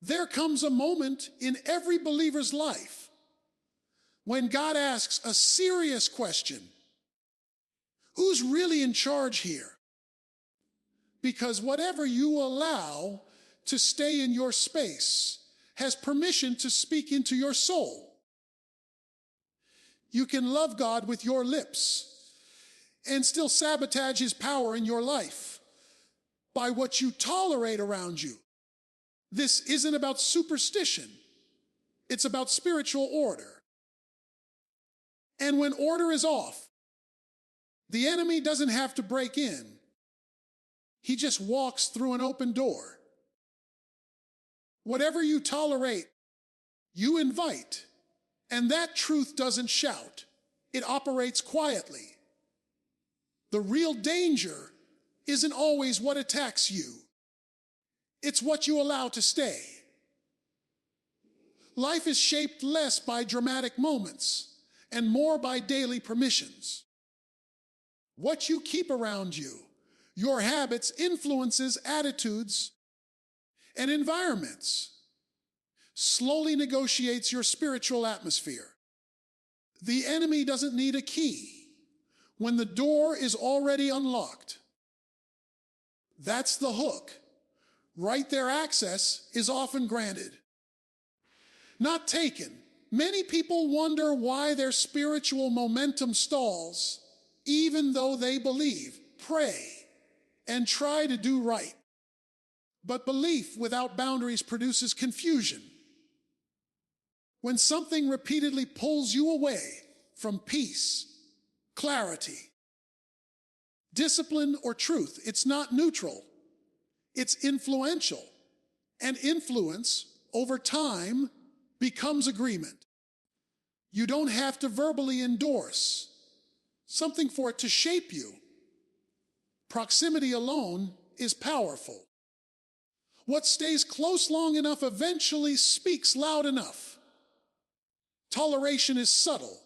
There comes a moment in every believer's life when God asks a serious question. Who's really in charge here? Because whatever you allow to stay in your space has permission to speak into your soul. You can love God with your lips and still sabotage his power in your life by what you tolerate around you. This isn't about superstition. It's about spiritual order. And when order is off, the enemy doesn't have to break in. He just walks through an open door. Whatever you tolerate, you invite. And that truth doesn't shout. It operates quietly. The real danger isn't always what attacks you. It's what you allow to stay. Life is shaped less by dramatic moments and more by daily permissions. What you keep around you, your habits, influences, attitudes, and environments slowly negotiates your spiritual atmosphere. The enemy doesn't need a key when the door is already unlocked. That's the hook. Right there, access is often granted, not taken. Many people wonder why their spiritual momentum stalls, even though they believe, pray, and try to do right. But belief without boundaries produces confusion. When something repeatedly pulls you away from peace, clarity, discipline, or truth, it's not neutral. It's influential. And influence, over time, becomes agreement. You don't have to verbally endorse something for it to shape you. Proximity alone is powerful. What stays close long enough eventually speaks loud enough. Toleration is subtle.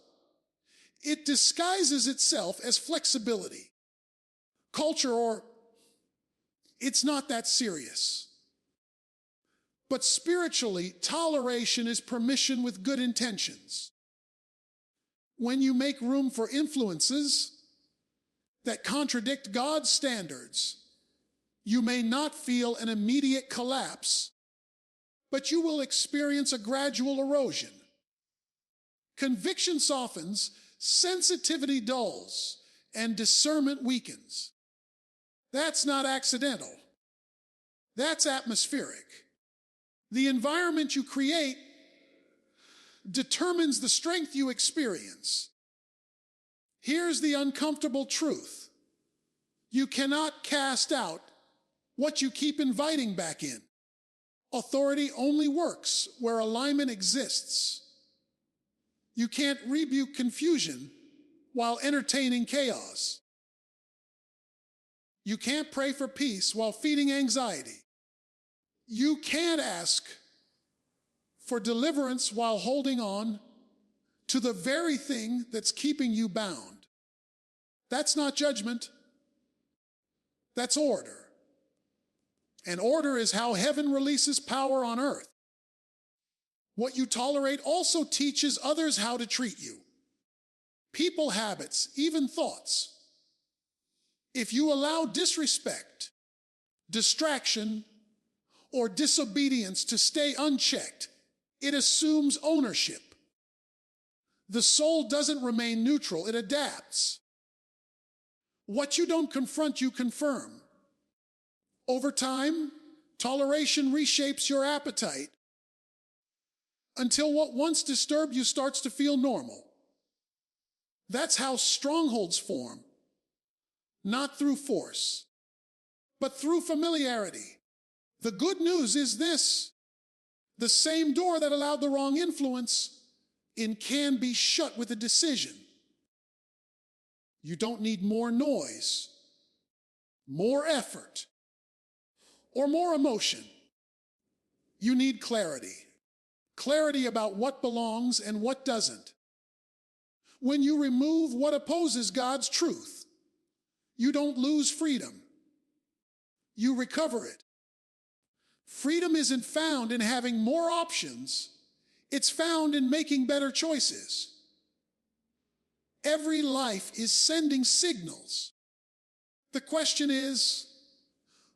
It disguises itself as flexibility, culture, or it's not that serious. But spiritually, toleration is permission with good intentions. When you make room for influences that contradict God's standards, you may not feel an immediate collapse, but you will experience a gradual erosion. Conviction softens, sensitivity dulls, and discernment weakens. That's not accidental. That's atmospheric. The environment you create determines the strength you experience. Here's the uncomfortable truth. You cannot cast out what you keep inviting back in. Authority only works where alignment exists. You can't rebuke confusion while entertaining chaos. You can't pray for peace while feeding anxiety. You can't ask for deliverance while holding on to the very thing that's keeping you bound. That's not judgment. That's order. And order is how heaven releases power on earth. What you tolerate also teaches others how to treat you. People, habits, even thoughts. If you allow disrespect, distraction, or disobedience to stay unchecked, it assumes ownership. The soul doesn't remain neutral, it adapts. What you don't confront, you confirm. Over time, toleration reshapes your appetite until what once disturbed you starts to feel normal. That's how strongholds form, not through force, but through familiarity. The good news is this: the same door that allowed the wrong influence in can be shut with a decision. You don't need more noise, more effort, or more emotion. You need clarity. Clarity about what belongs and what doesn't. When you remove what opposes God's truth, you don't lose freedom. You recover it. Freedom isn't found in having more options. It's found in making better choices. Every life is sending signals. The question is,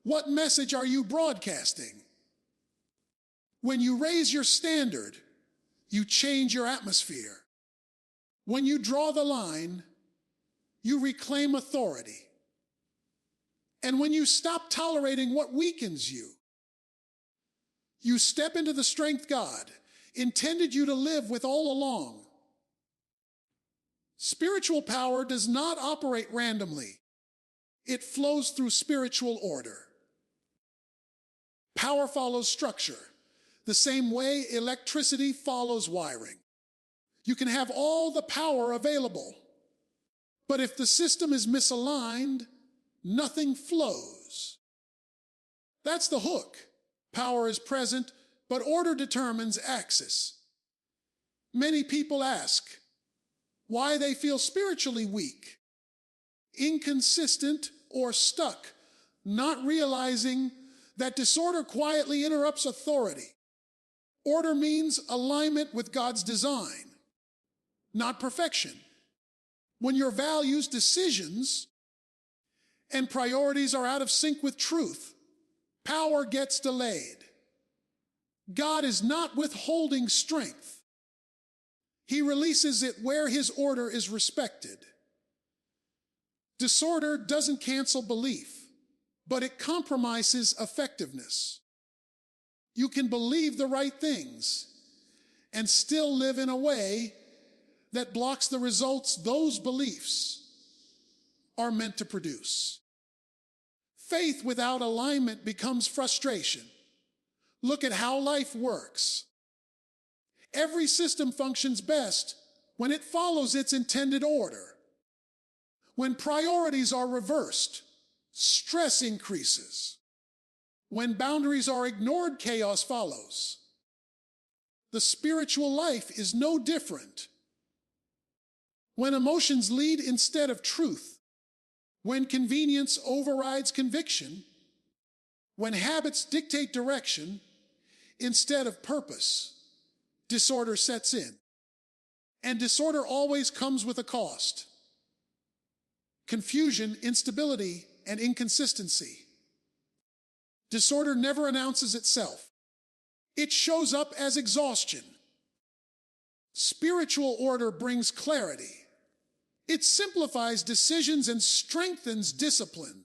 what message are you broadcasting? When you raise your standard, you change your atmosphere. When you draw the line, you reclaim authority. And when you stop tolerating what weakens you, you step into the strength God intended you to live with all along. Spiritual power does not operate randomly. It flows through spiritual order. Power follows structure, the same way electricity follows wiring. You can have all the power available, but if the system is misaligned, nothing flows. That's the hook. Power is present, but order determines access. Many people ask why they feel spiritually weak, inconsistent, or stuck, not realizing that disorder quietly interrupts authority. Order means alignment with God's design, not perfection. When your values, decisions, and priorities are out of sync with truth, power gets delayed. God is not withholding strength. He releases it where his order is respected. Disorder doesn't cancel belief, but it compromises effectiveness. You can believe the right things and still live in a way that blocks the results those beliefs are meant to produce. Faith without alignment becomes frustration. Look at how life works. Every system functions best when it follows its intended order. When priorities are reversed, stress increases. When boundaries are ignored, chaos follows. The spiritual life is no different. When emotions lead instead of truth, when convenience overrides conviction, when habits dictate direction instead of purpose, disorder sets in. And disorder always comes with a cost. Confusion, instability, and inconsistency. Disorder never announces itself. It shows up as exhaustion. Spiritual order brings clarity. It simplifies decisions and strengthens discipline.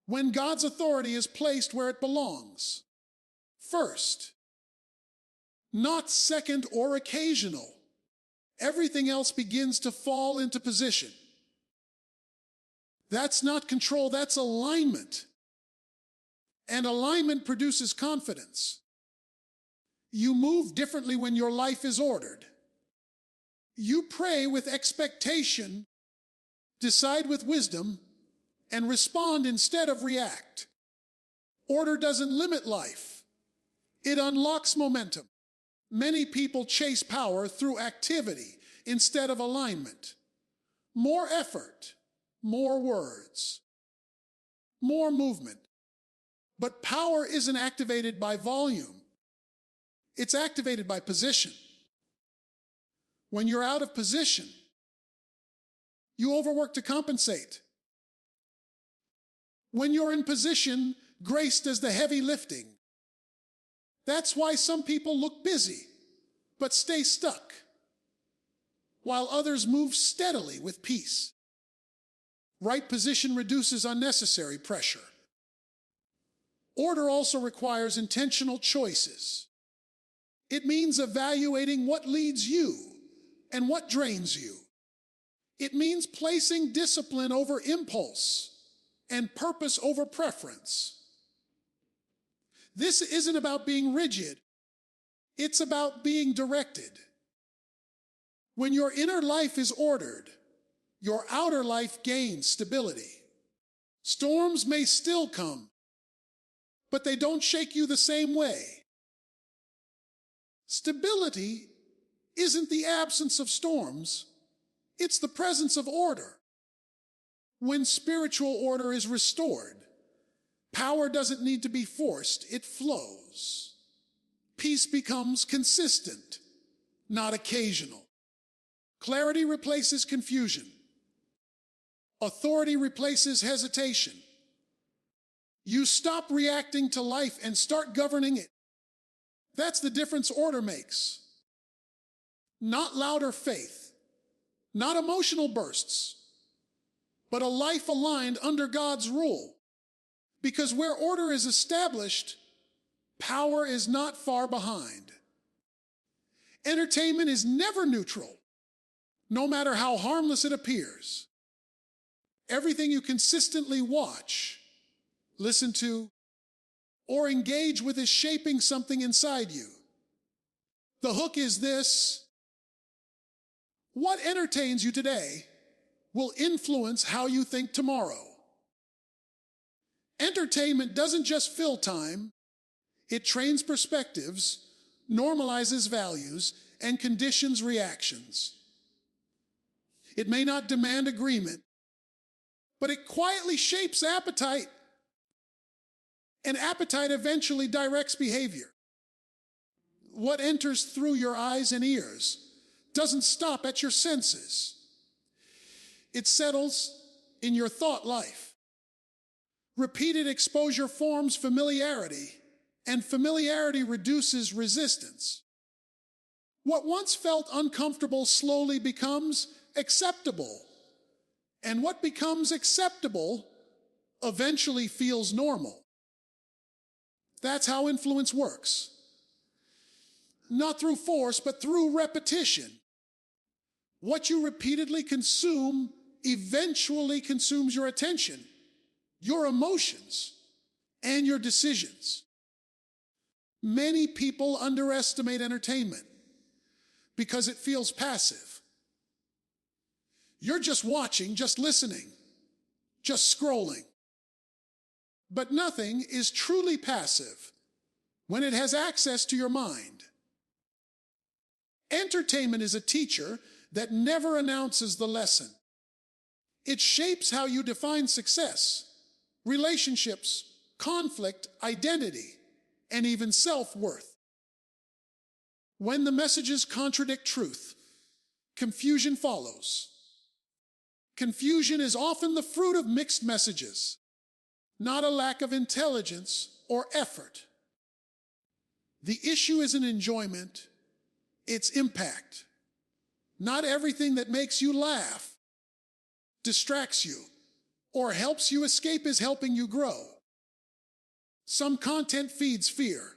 When God's authority is placed where it belongs, first, not second or occasional, everything else begins to fall into position. That's not control, that's alignment. And alignment produces confidence. You move differently when your life is ordered. You pray with expectation, decide with wisdom, and respond instead of react. Order doesn't limit life. It unlocks momentum. Many people chase power through activity instead of alignment. More effort, more words, more movement. But power isn't activated by volume. It's activated by position. When you're out of position, you overwork to compensate. When you're in position, grace does the heavy lifting. That's why some people look busy, but stay stuck, while others move steadily with peace. Right position reduces unnecessary pressure. Order also requires intentional choices. It means evaluating what leads you and what drains you. It means placing discipline over impulse and purpose over preference. This isn't about being rigid. It's about being directed. When your inner life is ordered, your outer life gains stability. Storms may still come, but they don't shake you the same way. Stability isn't the absence of storms, it's the presence of order. When spiritual order is restored, Power doesn't need to be forced, it flows. Peace becomes consistent, not occasional. Clarity replaces confusion. Authority replaces hesitation. You stop reacting to life and start governing it. That's the difference order makes. Not louder faith, not emotional bursts, but a life aligned under God's rule. Because where order is established, power is not far behind. Entertainment is never neutral, no matter how harmless it appears. Everything you consistently watch, listen to, or engage with is shaping something inside you. The hook is this: what entertains you today will influence how you think tomorrow. Entertainment doesn't just fill time, it trains perspectives, normalizes values, and conditions reactions. It may not demand agreement, but it quietly shapes appetite, and appetite eventually directs behavior. What enters through your eyes and ears doesn't stop at your senses. It settles in your thought life. Repeated exposure forms familiarity, and familiarity reduces resistance. What once felt uncomfortable slowly becomes acceptable, and what becomes acceptable eventually feels normal. That's how influence works. Not through force, but through repetition. What you repeatedly consume eventually consumes your attention, your emotions, and your decisions. Many people underestimate entertainment because it feels passive. You're just watching, just listening, just scrolling. But nothing is truly passive when it has access to your mind. Entertainment is a teacher that never announces the lesson. It shapes how you define success, relationships, conflict, identity, and even self-worth. When the messages contradict truth, confusion follows. Confusion is often the fruit of mixed messages, not a lack of intelligence or effort. The issue isn't enjoyment, it's impact. Not everything that makes you laugh, distracts you, or helps you escape is helping you grow. Some content feeds fear,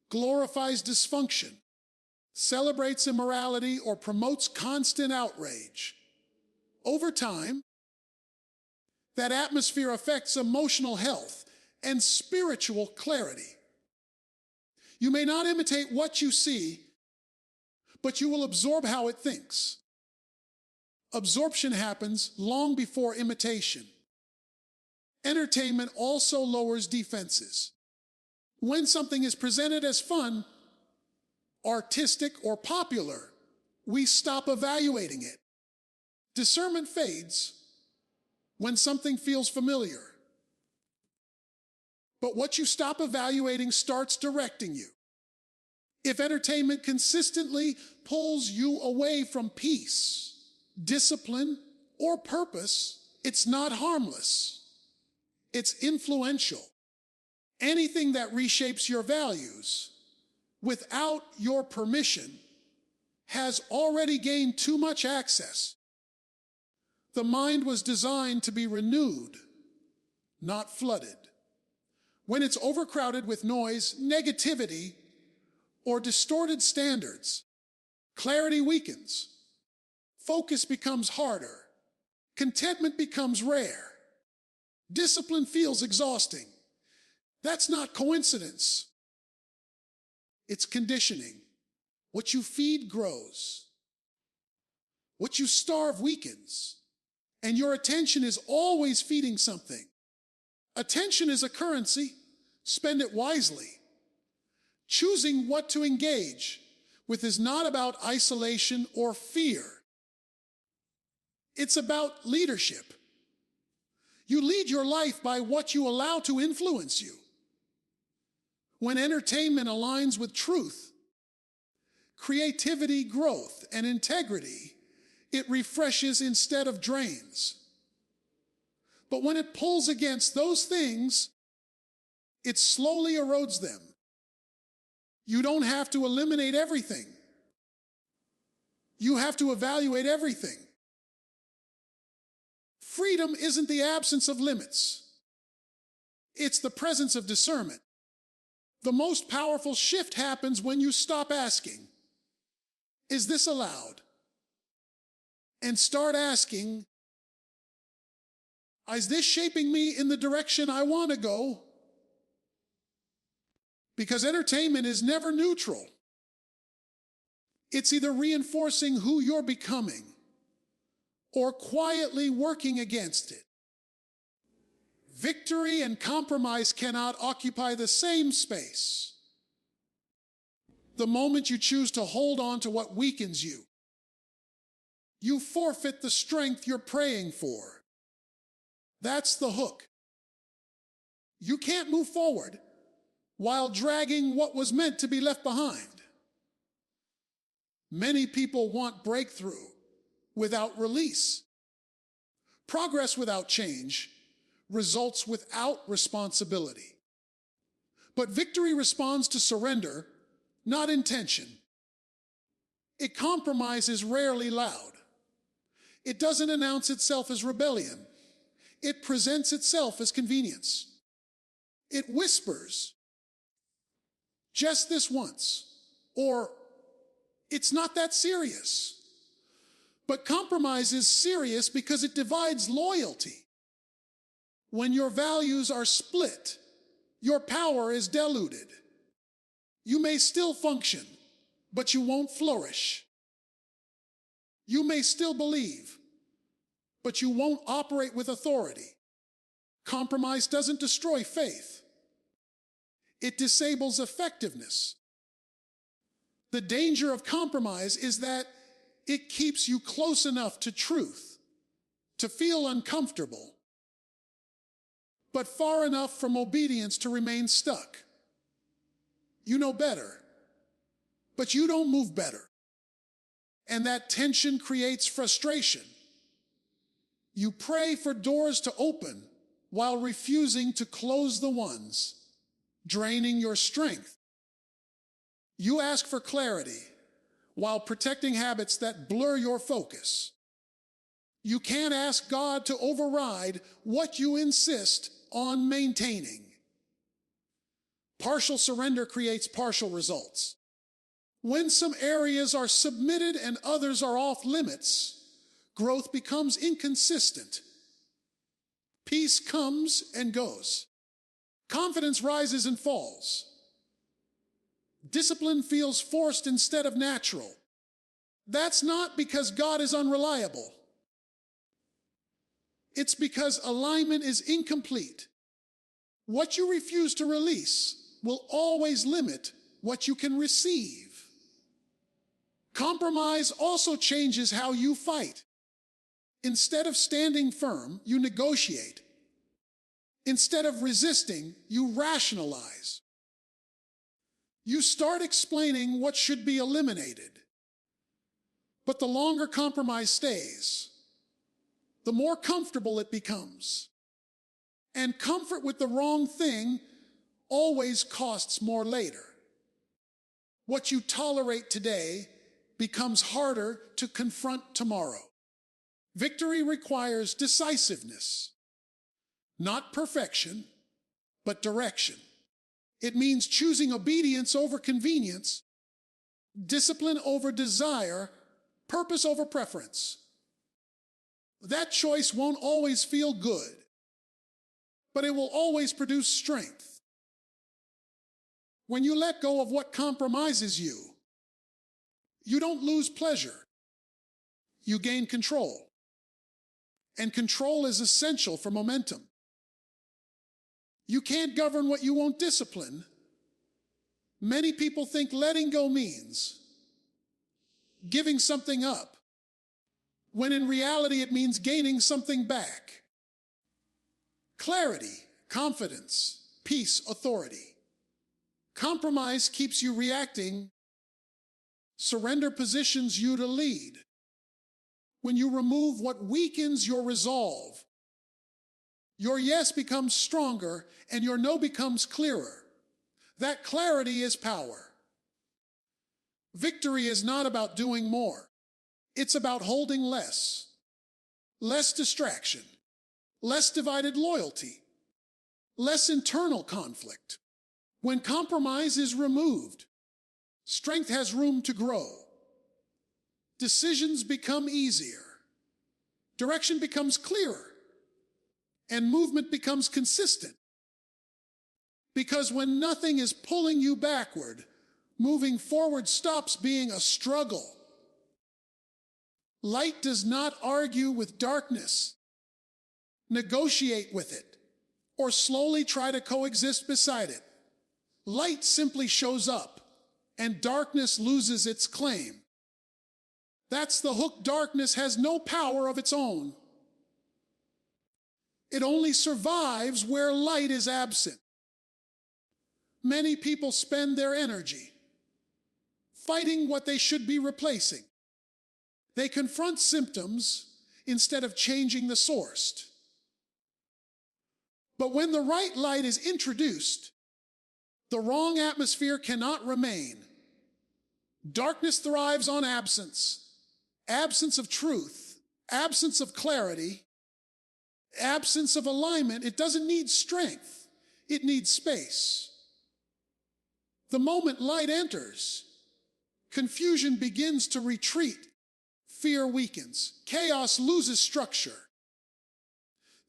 glorifies dysfunction, celebrates immorality, or promotes constant outrage. Over time, that atmosphere affects emotional health and spiritual clarity. You may not imitate what you see, but you will absorb how it thinks. Absorption happens long before imitation. Entertainment also lowers defenses. When something is presented as fun, artistic, or popular, we stop evaluating it. Discernment fades when something feels familiar. But what you stop evaluating starts directing you. If entertainment consistently pulls you away from peace, discipline, or purpose, it's not harmless. It's influential. Anything that reshapes your values without your permission has already gained too much access. The mind was designed to be renewed, not flooded. When it's overcrowded with noise, negativity, or distorted standards, clarity weakens. Focus becomes harder. Contentment becomes rare. Discipline feels exhausting. That's not coincidence. It's conditioning. What you feed grows. What you starve weakens. And your attention is always feeding something. Attention is a currency. Spend it wisely. Choosing what to engage with is not about isolation or fear. It's about leadership. You lead your life by what you allow to influence you. When entertainment aligns with truth, creativity, growth, and integrity, it refreshes instead of drains. But when it pulls against those things, it slowly erodes them. You don't have to eliminate everything. You have to evaluate everything. Freedom isn't the absence of limits. It's the presence of discernment. The most powerful shift happens when you stop asking, "Is this allowed?" and start asking, "Is this shaping me in the direction I want to go?" Because entertainment is never neutral. It's either reinforcing who you're becoming or quietly working against it. Victory and compromise cannot occupy the same space. The moment you choose to hold on to what weakens you, you forfeit the strength you're praying for. That's the hook. You can't move forward while dragging what was meant to be left behind. Many people want breakthrough without release. Progress without change results without responsibility. But victory responds to surrender, not intention. It compromises rarely loud. It doesn't announce itself as rebellion. It presents itself as convenience. It whispers, "Just this once," or "It's not that serious." But compromise is serious because it divides loyalty. When your values are split, your power is diluted. You may still function, but you won't flourish. You may still believe, but you won't operate with authority. Compromise doesn't destroy faith. It disables effectiveness. The danger of compromise is that it keeps you close enough to truth to feel uncomfortable, but far enough from obedience to remain stuck. You know better, but you don't move better. And that tension creates frustration. You pray for doors to open while refusing to close the ones, draining your strength. You ask for clarity while protecting habits that blur your focus. You can't ask God to override what you insist on maintaining. Partial surrender creates partial results. When some areas are submitted and others are off limits, growth becomes inconsistent. Peace comes and goes. Confidence rises and falls. Discipline feels forced instead of natural. That's not because God is unreliable. It's because alignment is incomplete. What you refuse to release will always limit what you can receive. Compromise also changes how you fight. Instead of standing firm, you negotiate. Instead of resisting, you rationalize. You start explaining what should be eliminated. But the longer compromise stays, the more comfortable it becomes. And comfort with the wrong thing always costs more later. What you tolerate today becomes harder to confront tomorrow. Victory requires decisiveness, not perfection, but direction. It means choosing obedience over convenience, discipline over desire, purpose over preference. That choice won't always feel good, but it will always produce strength. When you let go of what compromises you, you don't lose pleasure. You gain control. And control is essential for momentum. You can't govern what you won't discipline. Many people think letting go means giving something up, when in reality it means gaining something back. Clarity, confidence, peace, authority. Compromise keeps you reacting. Surrender positions you to lead. When you remove what weakens your resolve, your yes becomes stronger and your no becomes clearer. That clarity is power. Victory is not about doing more. It's about holding less. Less distraction, less divided loyalty, less internal conflict. When compromise is removed, strength has room to grow. Decisions become easier. Direction becomes clearer. And movement becomes consistent. Because when nothing is pulling you backward, moving forward stops being a struggle. Light does not argue with darkness, negotiate with it, or slowly try to coexist beside it. Light simply shows up, and darkness loses its claim. That's the hook. Darkness has no power of its own. It only survives where light is absent. Many people spend their energy fighting what they should be replacing. They confront symptoms instead of changing the source. But when the right light is introduced, the wrong atmosphere cannot remain. Darkness thrives on absence. Absence of truth, absence of clarity, absence of alignment. It doesn't need strength. It needs space. The moment light enters, confusion begins to retreat. Fear weakens. Chaos loses structure.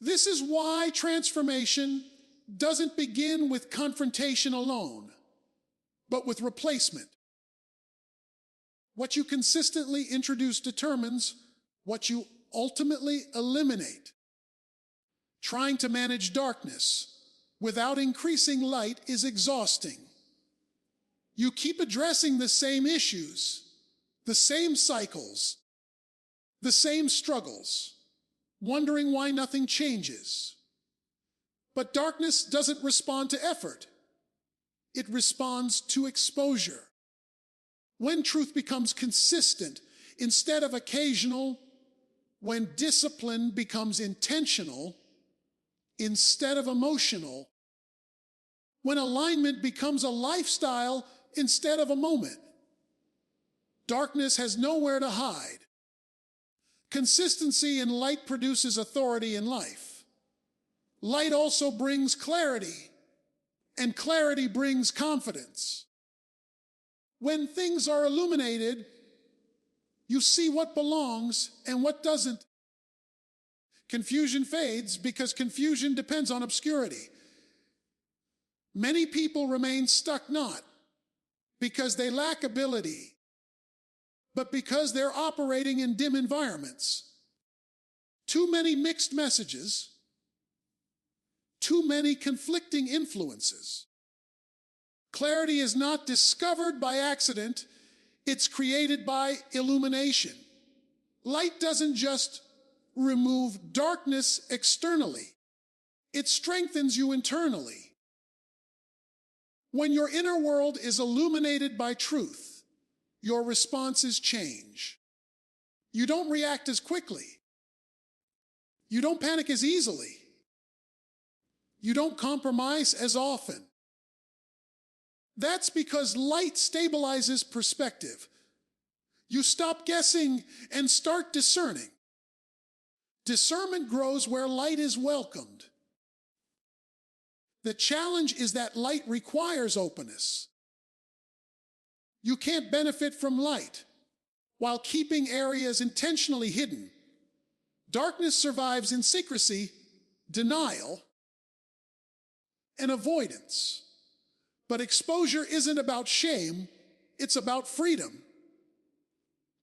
This is why transformation doesn't begin with confrontation alone, but with replacement. What you consistently introduce determines what you ultimately eliminate. Trying to manage darkness without increasing light is exhausting. You keep addressing the same issues, the same cycles, the same struggles, wondering why nothing changes. But darkness doesn't respond to effort. It responds to exposure. When truth becomes consistent instead of occasional, when discipline becomes intentional instead of emotional, when alignment becomes a lifestyle instead of a moment, darkness has nowhere to hide. Consistency in light produces authority in life. Light also brings clarity, and clarity brings confidence. When things are illuminated, you see what belongs and what doesn't. Confusion fades because confusion depends on obscurity. Many people remain stuck not because they lack ability, but because they're operating in dim environments. Too many mixed messages, too many conflicting influences. Clarity is not discovered by accident, it's created by illumination. Light doesn't just remove darkness externally, it strengthens you internally. When your inner world is illuminated by truth, your responses change. You don't react as quickly. You don't panic as easily. You don't compromise as often. That's because light stabilizes perspective. You stop guessing and start discerning. Discernment grows where light is welcomed. The challenge is that light requires openness. You can't benefit from light while keeping areas intentionally hidden. Darkness survives in secrecy, denial, and avoidance. But exposure isn't about shame, it's about freedom.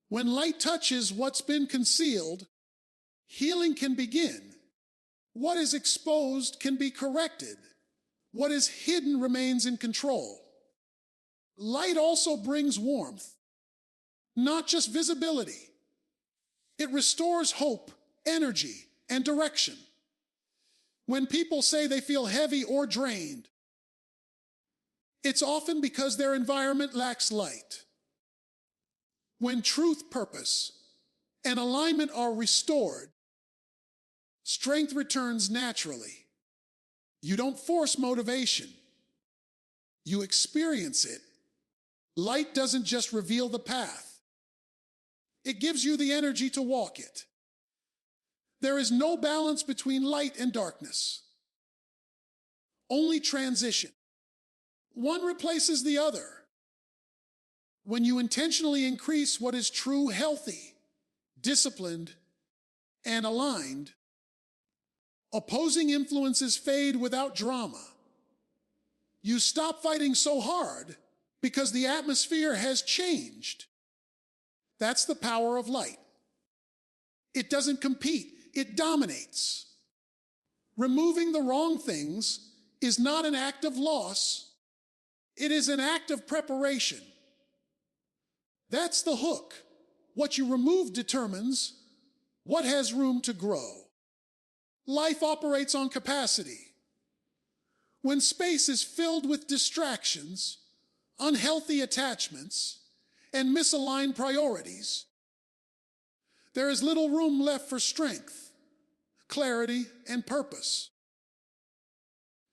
When light touches what's been concealed, healing can begin. What is exposed can be corrected. What is hidden remains in control. Light also brings warmth, not just visibility. It restores hope, energy, and direction. When people say they feel heavy or drained, it's often because their environment lacks light. When truth, purpose, and alignment are restored, strength returns naturally. You don't force motivation. You experience it. Light doesn't just reveal the path. It gives you the energy to walk it. There is no balance between light and darkness. Only transition. One replaces the other. When you intentionally increase what is true, healthy, disciplined, and aligned, opposing influences fade without drama. You stop fighting so hard because the atmosphere has changed. That's the power of light. It doesn't compete, it dominates. Removing the wrong things is not an act of loss, it is an act of preparation. That's the hook. What you remove determines what has room to grow. Life operates on capacity. When space is filled with distractions, unhealthy attachments, and misaligned priorities, there is little room left for strength, clarity, and purpose.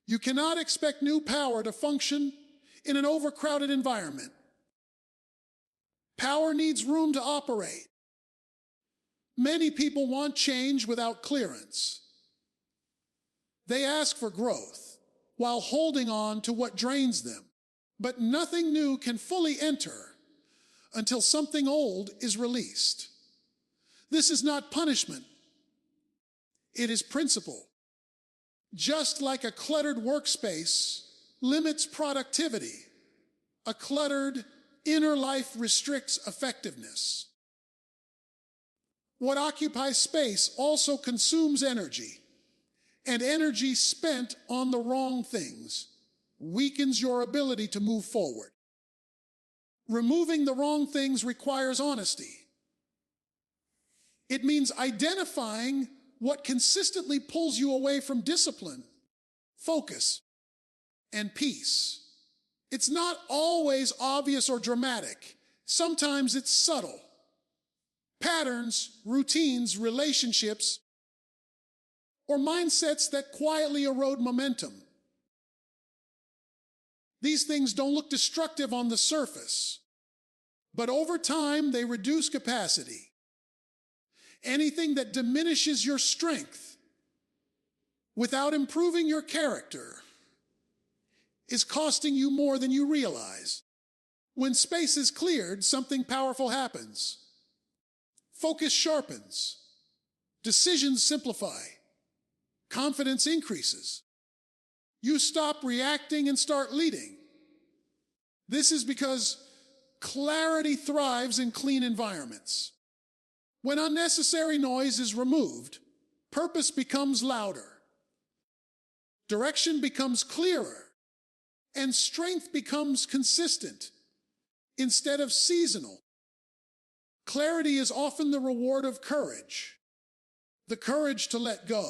You cannot expect new power to function in an overcrowded environment. Power needs room to operate. Many people want change without clearance. They ask for growth while holding on to what drains them. But nothing new can fully enter until something old is released. This is not punishment. It is principle. Just like a cluttered workspace limits productivity, a cluttered inner life restricts effectiveness. What occupies space also consumes energy, and energy spent on the wrong things weakens your ability to move forward. Removing the wrong things requires honesty. It means identifying what consistently pulls you away from discipline, focus, and peace. It's not always obvious or dramatic. Sometimes it's subtle. Patterns, routines, relationships, or mindsets that quietly erode momentum. These things don't look destructive on the surface, but over time they reduce capacity. Anything that diminishes your strength without improving your character is costing you more than you realize. When space is cleared, something powerful happens. Focus sharpens. Decisions simplify. Confidence increases. You stop reacting and start leading. This is because clarity thrives in clean environments. When unnecessary noise is removed, purpose becomes louder. Direction becomes clearer. And strength becomes consistent instead of seasonal. Clarity is often the reward of courage, the courage to let go.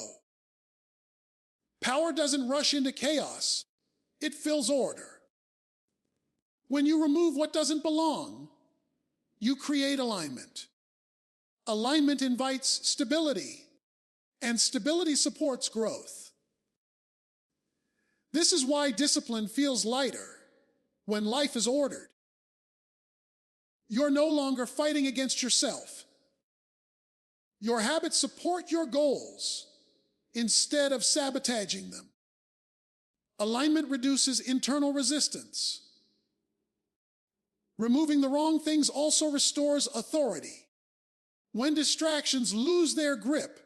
Power doesn't rush into chaos, it fills order. When you remove what doesn't belong, you create alignment. Alignment invites stability, and stability supports growth. This is why discipline feels lighter when life is ordered. You're no longer fighting against yourself. Your habits support your goals instead of sabotaging them. Alignment reduces internal resistance. Removing the wrong things also restores authority. When distractions lose their grip,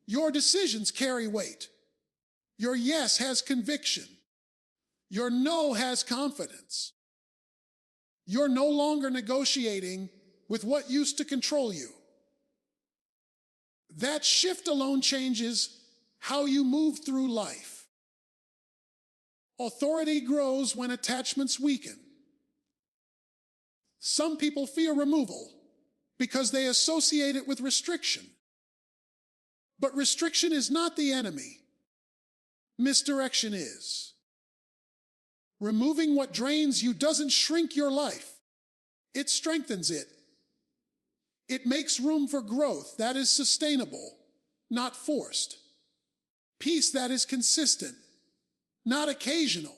your decisions carry weight. Your yes has conviction. Your no has confidence. You're no longer negotiating with what used to control you. That shift alone changes how you move through life. Authority grows when attachments weaken. Some people fear removal because they associate it with restriction. But restriction is not the enemy. Misdirection is. Removing what drains you doesn't shrink your life. It strengthens it. It makes room for growth that is sustainable, not forced. Peace that is consistent, not occasional.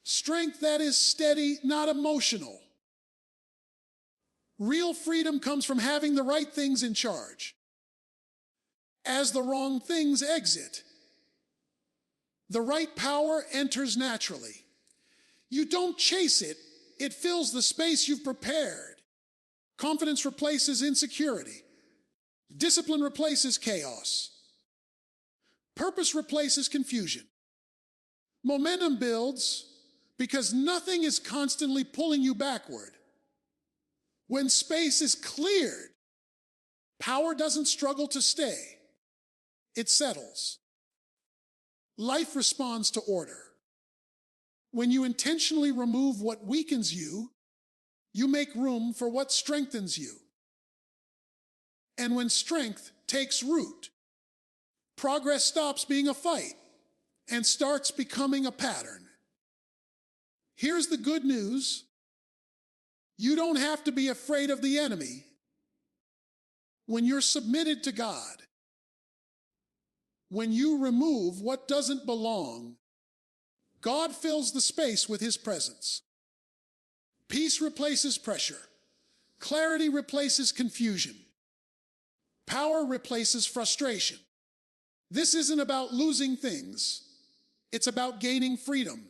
Strength that is steady, not emotional. Real freedom comes from having the right things in charge. As the wrong things exit, the right power enters naturally. You don't chase it, it fills the space you've prepared. Confidence replaces insecurity. Discipline replaces chaos. Purpose replaces confusion. Momentum builds because nothing is constantly pulling you backward. When space is cleared, power doesn't struggle to stay. It settles. Life responds to order. When you intentionally remove what weakens you, you make room for what strengthens you. And when strength takes root, progress stops being a fight and starts becoming a pattern. Here's the good news. You don't have to be afraid of the enemy when you're submitted to God. When you remove what doesn't belong, God fills the space with His presence. Peace replaces pressure. Clarity replaces confusion. Power replaces frustration. This isn't about losing things. It's about gaining freedom.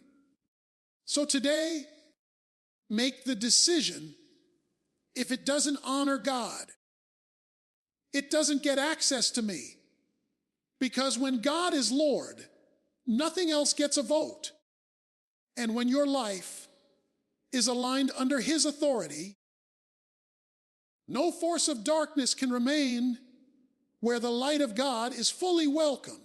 So today, make the decision. If it doesn't honor God, it doesn't get access to me. Because when God is Lord, nothing else gets a vote. And when your life is aligned under His authority, no force of darkness can remain where the light of God is fully welcomed.